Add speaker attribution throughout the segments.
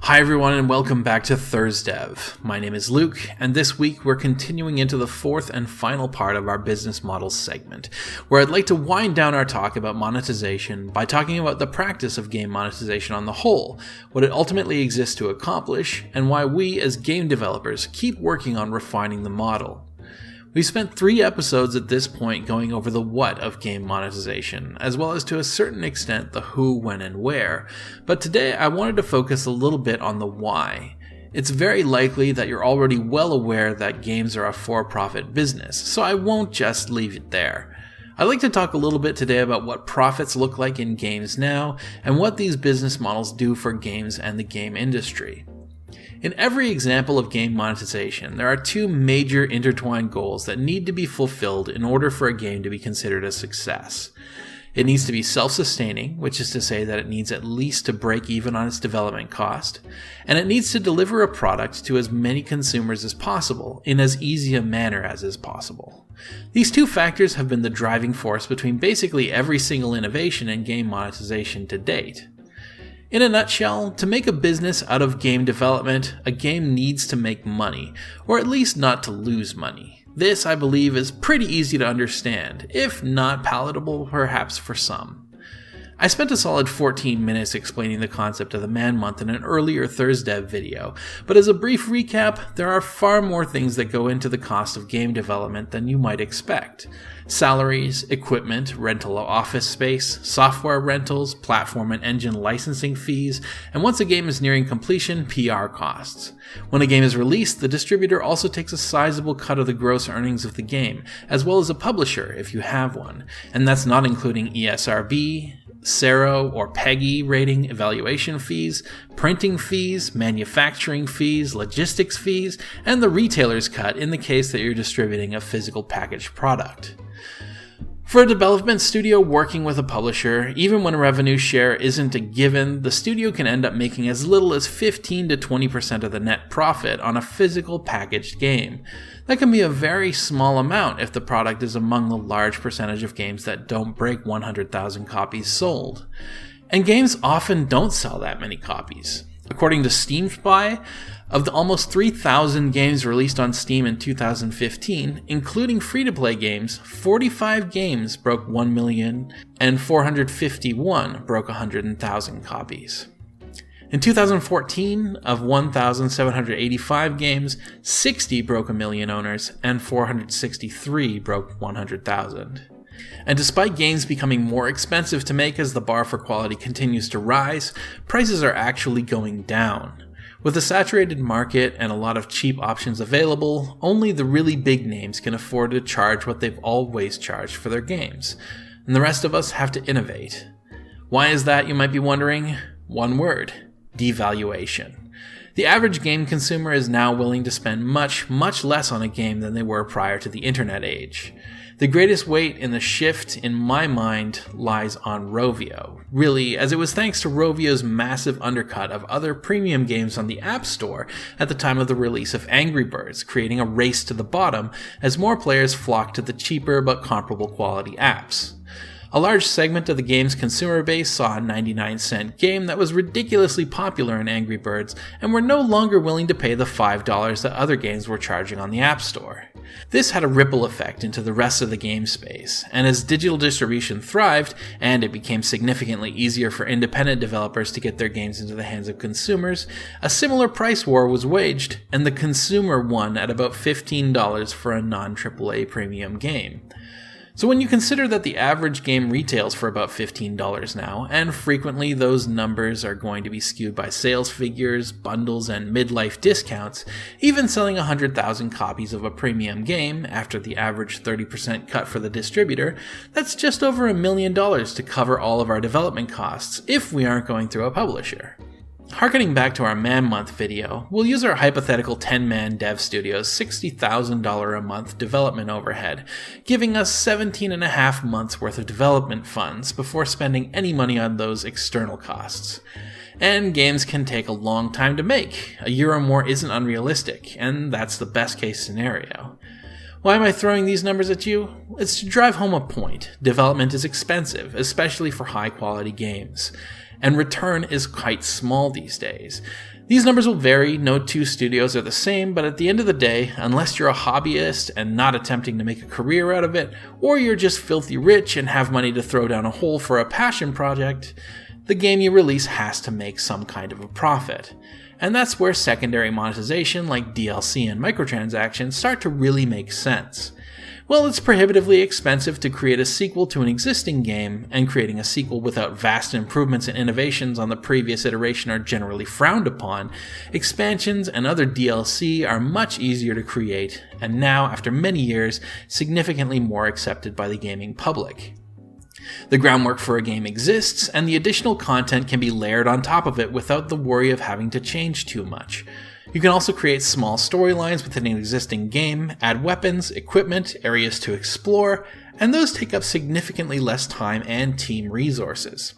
Speaker 1: Hi everyone and welcome back to ThursDev. My name is Luke, and this week we're continuing into the fourth and final part of our business models segment, where I'd like to wind down our talk about monetization by talking about the practice of game monetization on the whole, what it ultimately exists to accomplish, and why we as game developers keep working on refining the model. We've spent 3 episodes at this point going over the what of game monetization, as well as to a certain extent the who, when, and where, but today I wanted to focus a little bit on the why. It's very likely that you're already well aware that games are a for-profit business, so I won't just leave it there. I'd like to talk a little bit today about what profits look like in games now, and what these business models do for games and the game industry. In every example of game monetization, there are 2 major intertwined goals that need to be fulfilled in order for a game to be considered a success. It needs to be self-sustaining, which is to say that it needs at least to break even on its development cost, and it needs to deliver a product to as many consumers as possible in as easy a manner as is possible. These 2 factors have been the driving force between basically every single innovation in game monetization to date. In a nutshell, to make a business out of game development, a game needs to make money, or at least not to lose money. This, I believe, is pretty easy to understand, if not palatable perhaps for some. I spent a solid 14 minutes explaining the concept of the man month in an earlier ThursDev video, but as a brief recap, there are far more things that go into the cost of game development than you might expect. Salaries, equipment, rental of office space, software rentals, platform and engine licensing fees, and once a game is nearing completion, PR costs. When a game is released, the distributor also takes a sizable cut of the gross earnings of the game, as well as a publisher if you have one, and that's not including ESRB, CERO or PEGI rating evaluation fees, printing fees, manufacturing fees, logistics fees, and the retailer's cut in the case that you're distributing a physical packaged product. For a development studio working with a publisher, even when a revenue share isn't a given, the studio can end up making as little as 15 to 20% of the net profit on a physical packaged game. That can be a very small amount if the product is among the large percentage of games that don't break 100,000 copies sold. And games often don't sell that many copies. According to Steam Spy, of the almost 3,000 games released on Steam in 2015, including free-to-play games, 45 games broke 1 million and 451 broke 100,000 copies. In 2014, of 1,785 games, 60 broke a million owners and 463 broke 100,000. And despite games becoming more expensive to make as the bar for quality continues to rise, prices are actually going down. With a saturated market and a lot of cheap options available, only the really big names can afford to charge what they've always charged for their games, and the rest of us have to innovate. Why is that, you might be wondering? One word: devaluation. The average game consumer is now willing to spend much less on a game than they were prior to the internet age. The greatest weight in the shift, in my mind, lies on Rovio. Really, as it was thanks to Rovio's massive undercut of other premium games on the App Store at the time of the release of Angry Birds, creating a race to the bottom as more players flocked to the cheaper but comparable quality apps. A large segment of the game's consumer base saw a 99-cent game that was ridiculously popular in Angry Birds and were no longer willing to pay the $5 that other games were charging on the App Store. This had a ripple effect into the rest of the game space, and as digital distribution thrived, and it became significantly easier for independent developers to get their games into the hands of consumers, a similar price war was waged, and the consumer won at about $15 for a non-AAA premium game. So when you consider that the average game retails for about $15 now, and frequently those numbers are going to be skewed by sales figures, bundles, and midlife discounts, even selling 100,000 copies of a premium game, after the average 30% cut for the distributor, that's just over $1 million to cover all of our development costs, if we aren't going through a publisher. Harkening back to our man month video, we'll use our hypothetical 10-man dev studio's $60,000 a month development overhead, giving us 17.5 months worth of development funds before spending any money on those external costs. And games can take a long time to make. A year or more isn't unrealistic, and that's the best case scenario. Why am I throwing these numbers at you? It's to drive home a point. Development is expensive, especially for high quality games. and return is quite small these days. These numbers will vary, no two studios are the same, but at the end of the day, unless you're a hobbyist and not attempting to make a career out of it, or you're just filthy rich and have money to throw down a hole for a passion project, the game you release has to make some kind of a profit. And that's where secondary monetization like DLC and microtransactions start to really make sense. Well, it's prohibitively expensive to create a sequel to an existing game, and creating a sequel without vast improvements and innovations on the previous iteration are generally frowned upon. Expansions and other DLC are much easier to create, and now, after many years, significantly more accepted by the gaming public. The groundwork for a game exists, and the additional content can be layered on top of it without the worry of having to change too much. You can also create small storylines within an existing game, add weapons, equipment, areas to explore, and those take up significantly less time and team resources.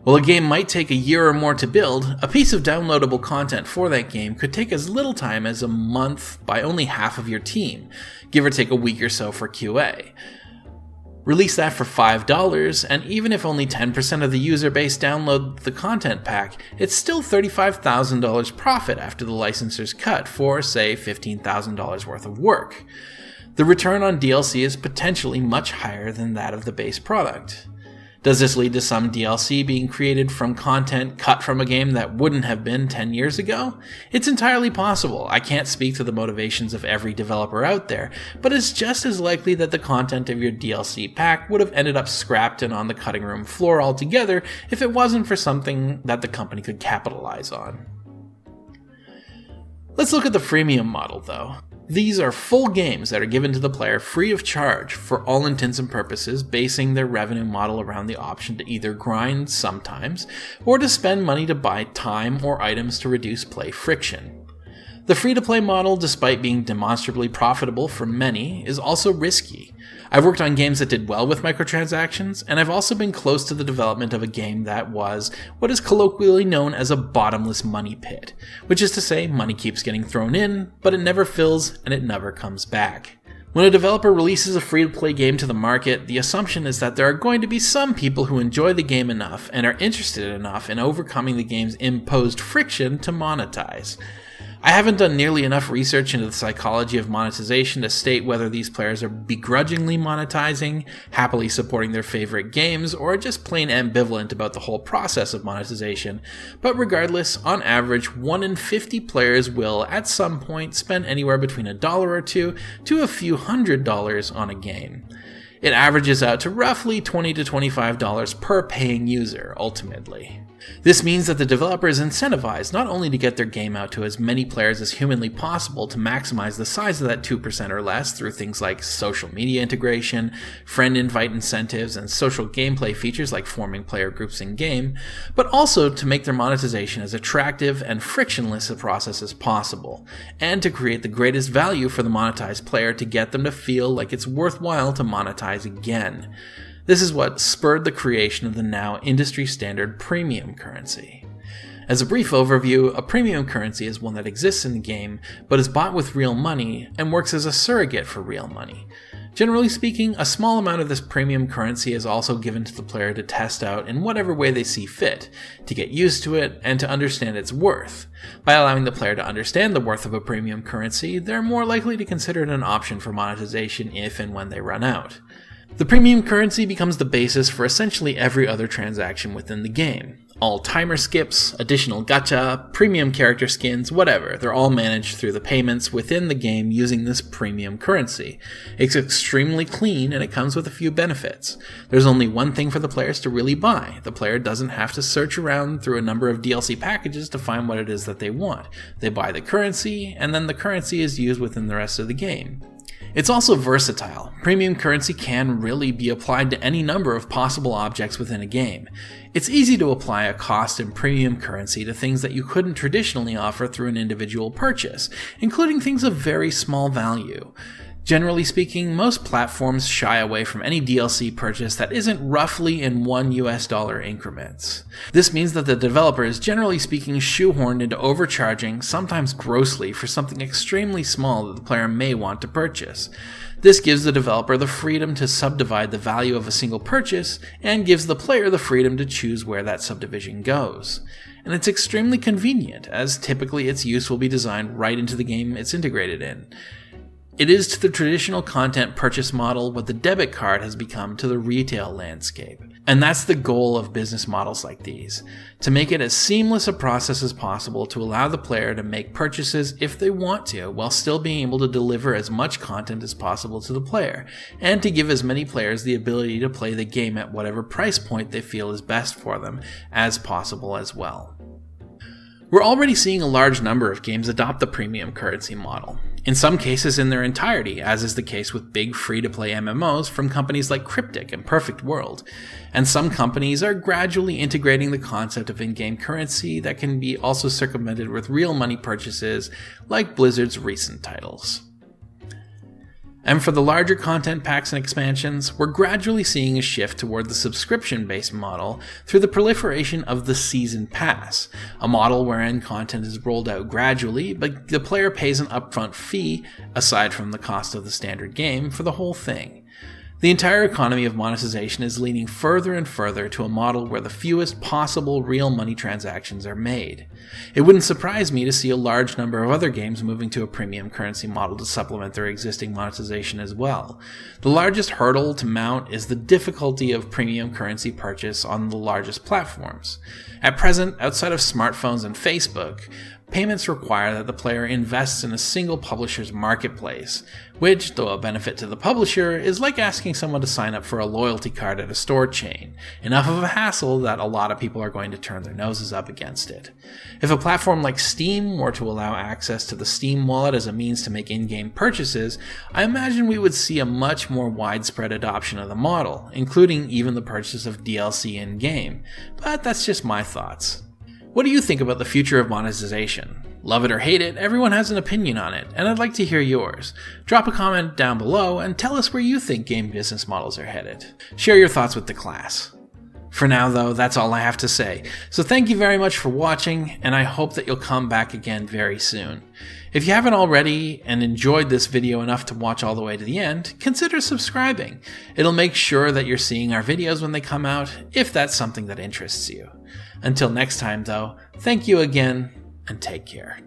Speaker 1: While a game might take a year or more to build, a piece of downloadable content for that game could take as little time as a month by only half of your team, give or take a week or so for QA. Release that for $5, and even if only 10% of the user base download the content pack, it's still $35,000 profit after the licensor's cut for, say, $15,000 worth of work. The return on DLC is potentially much higher than that of the base product. Does this lead to some DLC being created from content cut from a game that wouldn't have been 10 years ago? It's entirely possible. I can't speak to the motivations of every developer out there, but it's just as likely that the content of your DLC pack would have ended up scrapped and on the cutting room floor altogether if it wasn't for something that the company could capitalize on. Let's look at the freemium model, though. These are full games that are given to the player free of charge for all intents and purposes, basing their revenue model around the option to either grind sometimes, or to spend money to buy time or items to reduce play friction. The free-to-play model, despite being demonstrably profitable for many, is also risky. I've worked on games that did well with microtransactions, and I've also been close to the development of a game that was what is colloquially known as a bottomless money pit, which is to say money keeps getting thrown in, but it never fills and it never comes back. When a developer releases a free-to-play game to the market, the assumption is that there are going to be some people who enjoy the game enough and are interested enough in overcoming the game's imposed friction to monetize. I haven't done nearly enough research into the psychology of monetization to state whether these players are begrudgingly monetizing, happily supporting their favorite games, or just plain ambivalent about the whole process of monetization, but regardless, on average, 1 in 50 players will, at some point, spend anywhere between $1 or $2 to a few $100 on a game. It averages out to roughly $20 to $25 per paying user, ultimately. This means that the developer is incentivized not only to get their game out to as many players as humanly possible to maximize the size of that 2% or less through things like social media integration, friend invite incentives, and social gameplay features like forming player groups in-game, but also to make their monetization as attractive and frictionless a process as possible, and to create the greatest value for the monetized player to get them to feel like it's worthwhile to monetize again. This is what spurred the creation of the now industry-standard premium currency. As a brief overview, a premium currency is one that exists in the game, but is bought with real money and works as a surrogate for real money. Generally speaking, a small amount of this premium currency is also given to the player to test out in whatever way they see fit, to get used to it, and to understand its worth. By allowing the player to understand the worth of a premium currency, they're more likely to consider it an option for monetization if and when they run out. The premium currency becomes the basis for essentially every other transaction within the game. All timer skips, additional gacha, premium character skins, whatever, they're all managed through the payments within the game using this premium currency. It's extremely clean and it comes with a few benefits. There's only one thing for the players to really buy. The player doesn't have to search around through a number of DLC packages to find what it is that they want. They buy the currency, and then the currency is used within the rest of the game. It's also versatile. Premium currency can really be applied to any number of possible objects within a game. It's easy to apply a cost in premium currency to things that you couldn't traditionally offer through an individual purchase, including things of very small value. Generally speaking, most platforms shy away from any DLC purchase that isn't roughly in $1 increments. This means that the developer is generally speaking shoehorned into overcharging, sometimes grossly, for something extremely small that the player may want to purchase. This gives the developer the freedom to subdivide the value of a single purchase, and gives the player the freedom to choose where that subdivision goes. And it's extremely convenient, as typically its use will be designed right into the game it's integrated in. It is to the traditional content purchase model what the debit card has become to the retail landscape. And that's the goal of business models like these, to make it as seamless a process as possible to allow the player to make purchases if they want to, while still being able to deliver as much content as possible to the player, and to give as many players the ability to play the game at whatever price point they feel is best for them as possible as well. We're already seeing a large number of games adopt the premium currency model, in some cases in their entirety, as is the case with big free-to-play MMOs from companies like Cryptic and Perfect World, and some companies are gradually integrating the concept of in-game currency that can be also circumvented with real money purchases like Blizzard's recent titles. And for the larger content packs and expansions, we're gradually seeing a shift toward the subscription-based model through the proliferation of the Season Pass, a model wherein content is rolled out gradually, but the player pays an upfront fee, aside from the cost of the standard game, for the whole thing. The entire economy of monetization is leaning further and further to a model where the fewest possible real money transactions are made. It wouldn't surprise me to see a large number of other games moving to a premium currency model to supplement their existing monetization as well. The largest hurdle to mount is the difficulty of premium currency purchase on the largest platforms. At present, outside of smartphones and Facebook, payments require that the player invests in a single publisher's marketplace, which, though a benefit to the publisher, is like asking someone to sign up for a loyalty card at a store chain, enough of a hassle that a lot of people are going to turn their noses up against it. If a platform like Steam were to allow access to the Steam wallet as a means to make in-game purchases, I imagine we would see a much more widespread adoption of the model, including even the purchase of DLC in-game, but that's just my thoughts. What do you think about the future of monetization? Love it or hate it, everyone has an opinion on it, and I'd like to hear yours. Drop a comment down below and tell us where you think game business models are headed. Share your thoughts with the class. For now though, that's all I have to say, so thank you very much for watching, and I hope that you'll come back again very soon. If you haven't already and enjoyed this video enough to watch all the way to the end, consider subscribing. It'll make sure that you're seeing our videos when they come out, if that's something that interests you. Until next time though, thank you again, and take care.